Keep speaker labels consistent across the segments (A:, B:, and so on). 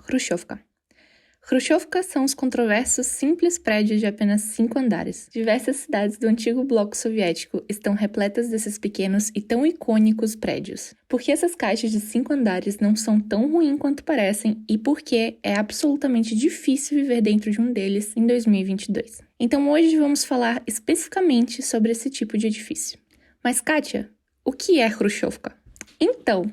A: Hrushevka. Hrushevka são os controversos simples prédios de apenas 5 andares. Diversas cidades do antigo bloco soviético estão repletas desses pequenos e tão icônicos prédios. Por que essas caixas de 5 andares não são tão ruins quanto parecem e por que é absolutamente difícil viver dentro de um deles em 2022. Então hoje vamos falar especificamente sobre esse tipo de edifício. Mas Kátia, o que é Hrushevka? Então,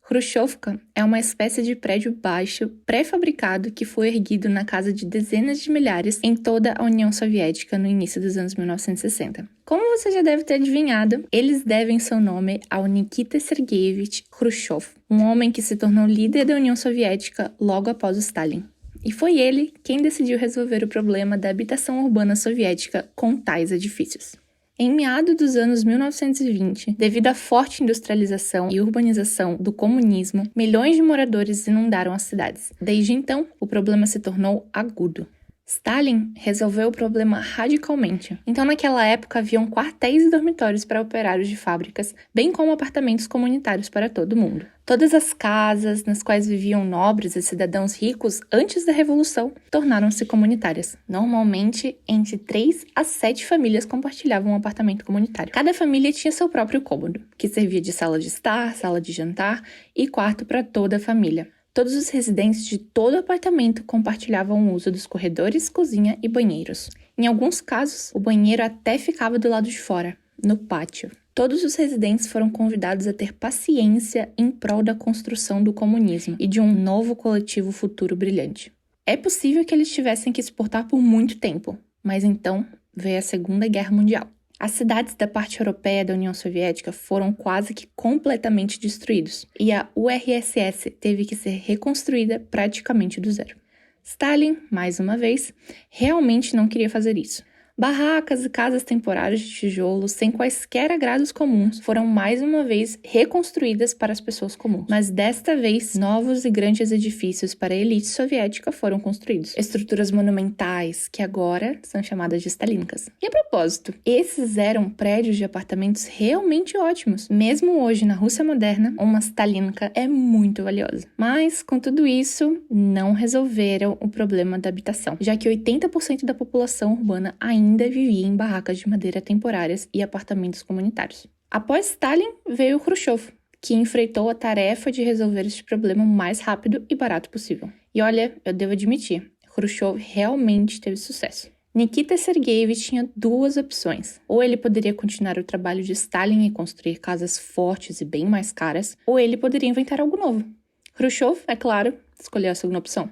A: Hrushevka é uma espécie de prédio baixo, pré-fabricado que foi erguido na casa de dezenas de milhares em toda a União Soviética no início dos anos 1960. Como você já deve ter adivinhado, eles devem seu nome ao Nikita Sergeyevich Khrushchev, um homem que se tornou líder da União Soviética logo após o Stalin. E foi ele quem decidiu resolver o problema da habitação urbana soviética com tais edifícios. Em meados dos anos 1920, devido à forte industrialização e urbanização do comunismo, milhões de moradores inundaram as cidades. Desde então, o problema se tornou agudo. Stalin resolveu o problema radicalmente. Então, naquela época, haviam quartéis e dormitórios para operários de fábricas, bem como apartamentos comunitários para todo mundo. Todas as casas nas quais viviam nobres e cidadãos ricos antes da Revolução tornaram-se comunitárias. Normalmente, entre 3 a 7 famílias compartilhavam um apartamento comunitário. Cada família tinha seu próprio cômodo, que servia de sala de estar, sala de jantar e quarto para toda a família. Todos os residentes de todo o apartamento compartilhavam o uso dos corredores, cozinha e banheiros. Em alguns casos, o banheiro até ficava do lado de fora, no pátio. Todos os residentes foram convidados a ter paciência em prol da construção do comunismo e de um novo coletivo futuro brilhante. É possível que eles tivessem que suportar por muito tempo, mas então veio a Segunda Guerra Mundial. As cidades da parte europeia da União Soviética foram quase que completamente destruídas e a URSS teve que ser reconstruída praticamente do zero. Stalin, mais uma vez, realmente não queria fazer isso. Barracas e casas temporárias de tijolo, sem quaisquer agrados comuns, foram mais uma vez reconstruídas para as pessoas comuns. Mas desta vez, novos e grandes edifícios para a elite soviética foram construídos. Estruturas monumentais, que agora são chamadas de Stalinkas. E a propósito, esses eram prédios de apartamentos realmente ótimos. Mesmo hoje, na Rússia moderna, uma Stalinka é muito valiosa. Mas, com tudo isso, não resolveram o problema da habitação, já que 80% da população urbana ainda vivia em barracas de madeira temporárias e apartamentos comunitários. Após Stalin, veio Khrushchev, que enfrentou a tarefa de resolver este problema o mais rápido e barato possível. E olha, eu devo admitir, Khrushchev realmente teve sucesso. Nikita Sergeyevich tinha 2 opções. Ou ele poderia continuar o trabalho de Stalin e construir casas fortes e bem mais caras, ou ele poderia inventar algo novo. Khrushchev, é claro, escolheu a segunda opção.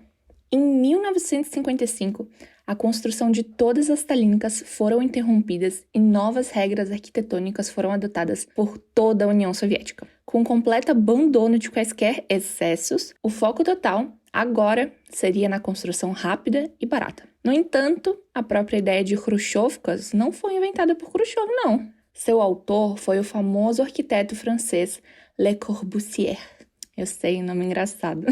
A: Em 1955, a construção de todas as Stalinkas foram interrompidas e novas regras arquitetônicas foram adotadas por toda a União Soviética. Com completo abandono de quaisquer excessos, o foco total agora seria na construção rápida e barata. No entanto, a própria ideia de Hrushevkas não foi inventada por Khrushchev, não. Seu autor foi o famoso arquiteto francês Le Corbusier. Eu sei, nome engraçado.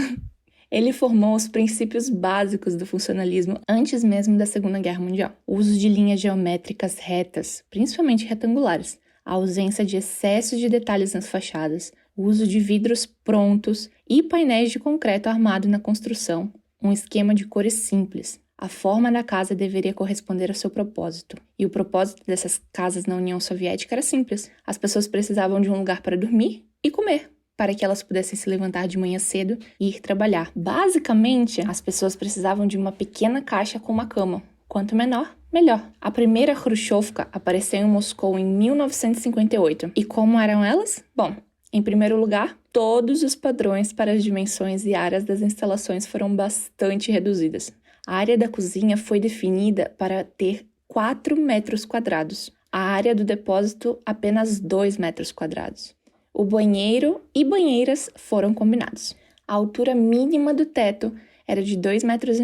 A: Ele formou os princípios básicos do funcionalismo antes mesmo da Segunda Guerra Mundial. O uso de linhas geométricas retas, principalmente retangulares, a ausência de excesso de detalhes nas fachadas, o uso de vidros prontos e painéis de concreto armado na construção, um esquema de cores simples. A forma da casa deveria corresponder ao seu propósito. E o propósito dessas casas na União Soviética era simples. As pessoas precisavam de um lugar para dormir e comer, para que elas pudessem se levantar de manhã cedo e ir trabalhar. Basicamente, as pessoas precisavam de uma pequena caixa com uma cama. Quanto menor, melhor. A primeira Hrushevka apareceu em Moscou em 1958. E como eram elas? Bom, em primeiro lugar, todos os padrões para as dimensões e áreas das instalações foram bastante reduzidas. A área da cozinha foi definida para ter 4 metros quadrados. A área do depósito, apenas 2 metros quadrados. O banheiro e banheiras foram combinados. A altura mínima do teto era de 2,5 metros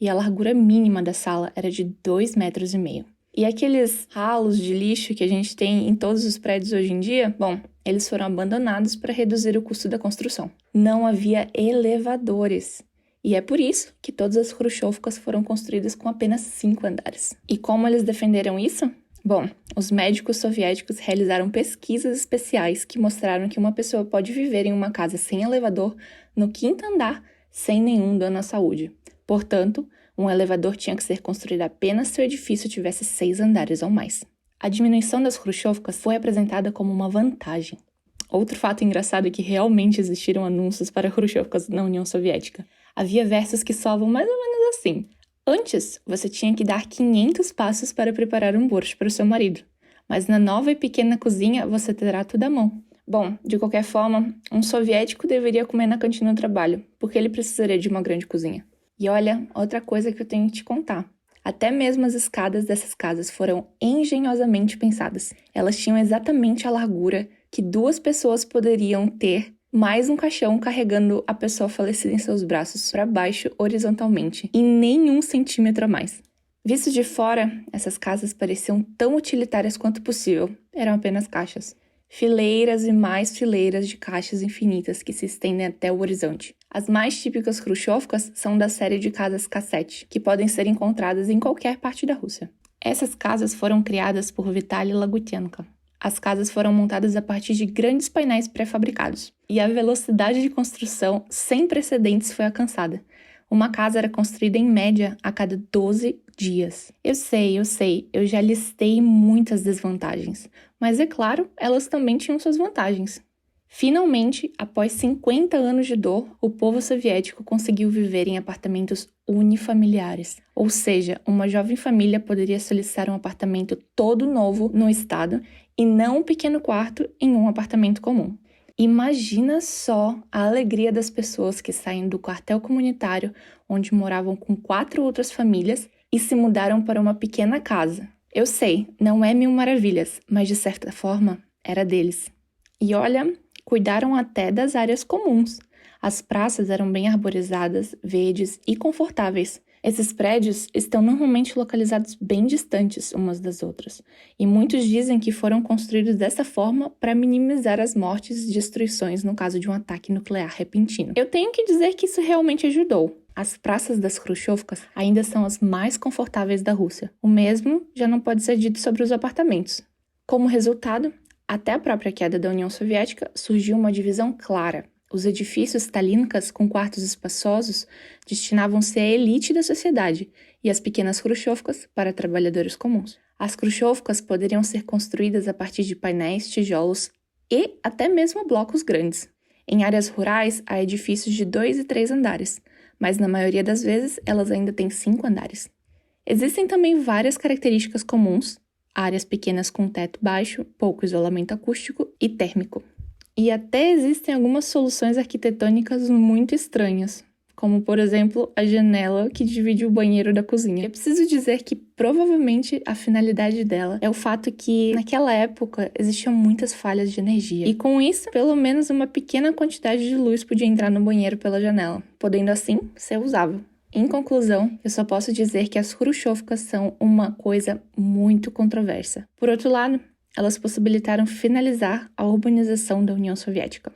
A: e a largura mínima da sala era de 2,5 metros. E aqueles ralos de lixo que a gente tem em todos os prédios hoje em dia, bom, eles foram abandonados para reduzir o custo da construção. Não havia elevadores. E é por isso que todas as Hrushevkas foram construídas com apenas 5 andares. E como eles defenderam isso? Bom, os médicos soviéticos realizaram pesquisas especiais que mostraram que uma pessoa pode viver em uma casa sem elevador no 5º andar sem nenhum dano à saúde. Portanto, um elevador tinha que ser construído apenas se o edifício tivesse 6 andares ou mais. A diminuição das Khrushchevkas foi apresentada como uma vantagem. Outro fato engraçado é que realmente existiram anúncios para Khrushchevkas na União Soviética. Havia versos que soavam mais ou menos assim. Antes, você tinha que dar 500 passos para preparar um borscht para o seu marido. Mas na nova e pequena cozinha, você terá tudo à mão. Bom, de qualquer forma, um soviético deveria comer na cantina do trabalho, porque ele precisaria de uma grande cozinha. E olha, outra coisa que eu tenho que te contar. Até mesmo as escadas dessas casas foram engenhosamente pensadas. Elas tinham exatamente a largura que 2 pessoas poderiam ter, mais um caixão carregando a pessoa falecida em seus braços para baixo horizontalmente, e nem 1 centímetro a mais. Visto de fora, essas casas pareciam tão utilitárias quanto possível. Eram apenas caixas. Fileiras e mais fileiras de caixas infinitas que se estendem até o horizonte. As mais típicas Khrushchevkas são da série de casas cassete, que podem ser encontradas em qualquer parte da Rússia. Essas casas foram criadas por Vitaly Lagutenko. As casas foram montadas a partir de grandes painéis pré-fabricados, e a velocidade de construção sem precedentes foi alcançada. Uma casa era construída em média a cada 12 dias. Eu sei, eu já listei muitas desvantagens, mas é claro, elas também tinham suas vantagens. Finalmente, após 50 anos de dor, o povo soviético conseguiu viver em apartamentos unifamiliares. Ou seja, uma jovem família poderia solicitar um apartamento todo novo no estado e não um pequeno quarto em um apartamento comum. Imagina só a alegria das pessoas que saem do quartel comunitário, onde moravam com 4 outras famílias, e se mudaram para uma pequena casa. Eu sei, não é 1000 maravilhas, mas de certa forma, era deles. E olha, cuidaram até das áreas comuns. As praças eram bem arborizadas, verdes e confortáveis. Esses prédios estão normalmente localizados bem distantes umas das outras, e muitos dizem que foram construídos dessa forma para minimizar as mortes e destruições no caso de um ataque nuclear repentino. Eu tenho que dizer que isso realmente ajudou. As praças das Khrushchevkas ainda são as mais confortáveis da Rússia. O mesmo já não pode ser dito sobre os apartamentos. Como resultado, até a própria queda da União Soviética surgiu uma divisão clara. Os edifícios stalínicas com quartos espaçosos destinavam-se à elite da sociedade e as pequenas Khrushchevkas para trabalhadores comuns. As Khrushchevkas poderiam ser construídas a partir de painéis, tijolos e até mesmo blocos grandes. Em áreas rurais, há edifícios de 2 e 3 andares, mas na maioria das vezes elas ainda têm 5 andares. Existem também várias características comuns, áreas pequenas com teto baixo, pouco isolamento acústico e térmico. E até existem algumas soluções arquitetônicas muito estranhas, como, por exemplo, a janela que divide o banheiro da cozinha. Eu preciso dizer que, provavelmente, a finalidade dela é o fato que, naquela época, existiam muitas falhas de energia. E com isso, pelo menos uma pequena quantidade de luz podia entrar no banheiro pela janela, podendo, assim, ser usável. Em conclusão, eu só posso dizer que as Khrushchevkas são uma coisa muito controversa. Por outro lado, elas possibilitaram finalizar a urbanização da União Soviética.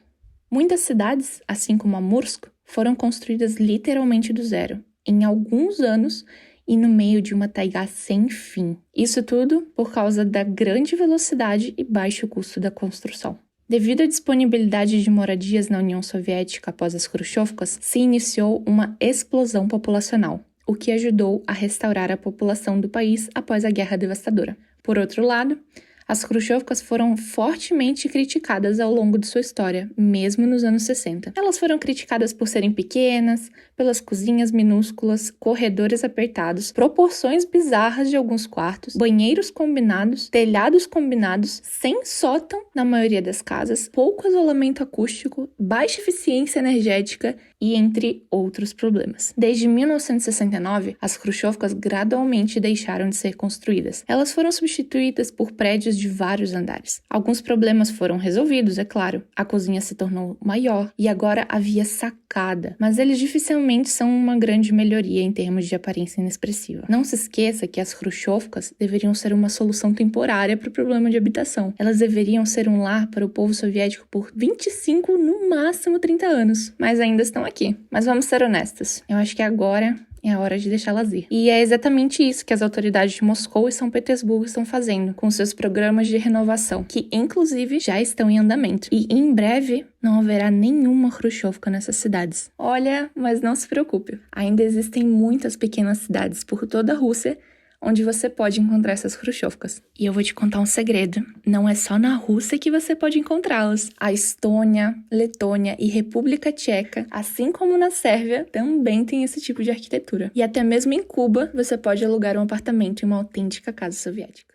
A: Muitas cidades, assim como a Mursk, foram construídas literalmente do zero, em alguns anos e no meio de uma taigá sem fim. Isso tudo por causa da grande velocidade e baixo custo da construção. Devido à disponibilidade de moradias na União Soviética após as Khrushchevkas, se iniciou uma explosão populacional, o que ajudou a restaurar a população do país após a guerra devastadora. Por outro lado, as Khrushchevkas foram fortemente criticadas ao longo de sua história, mesmo nos anos 60. Elas foram criticadas por serem pequenas, pelas cozinhas minúsculas, corredores apertados, proporções bizarras de alguns quartos, banheiros combinados, telhados combinados, sem sótão na maioria das casas, pouco isolamento acústico, baixa eficiência energética e entre outros problemas. Desde 1969, as Khrushchevkas gradualmente deixaram de ser construídas. Elas foram substituídas por prédios de vários andares. Alguns problemas foram resolvidos, é claro. A cozinha se tornou maior e agora havia sacada, mas eles dificilmente são uma grande melhoria em termos de aparência inexpressiva. Não se esqueça que as Khrushchevkas deveriam ser uma solução temporária para o problema de habitação. Elas deveriam ser um lar para o povo soviético por 25, no máximo 30 anos, mas ainda estão aqui. Mas vamos ser honestos, eu acho que agora É hora de deixá-las ir. E é exatamente isso que as autoridades de Moscou e São Petersburgo estão fazendo com seus programas de renovação, que inclusive já estão em andamento. E em breve não haverá nenhuma Khrushchevka nessas cidades. Olha, mas não se preocupe, ainda existem muitas pequenas cidades por toda a Rússia onde você pode encontrar essas Khrushchevkas. E eu vou te contar um segredo. Não é só na Rússia que você pode encontrá-las. A Estônia, Letônia e República Tcheca, assim como na Sérvia, também tem esse tipo de arquitetura. E até mesmo em Cuba, você pode alugar um apartamento em uma autêntica casa soviética.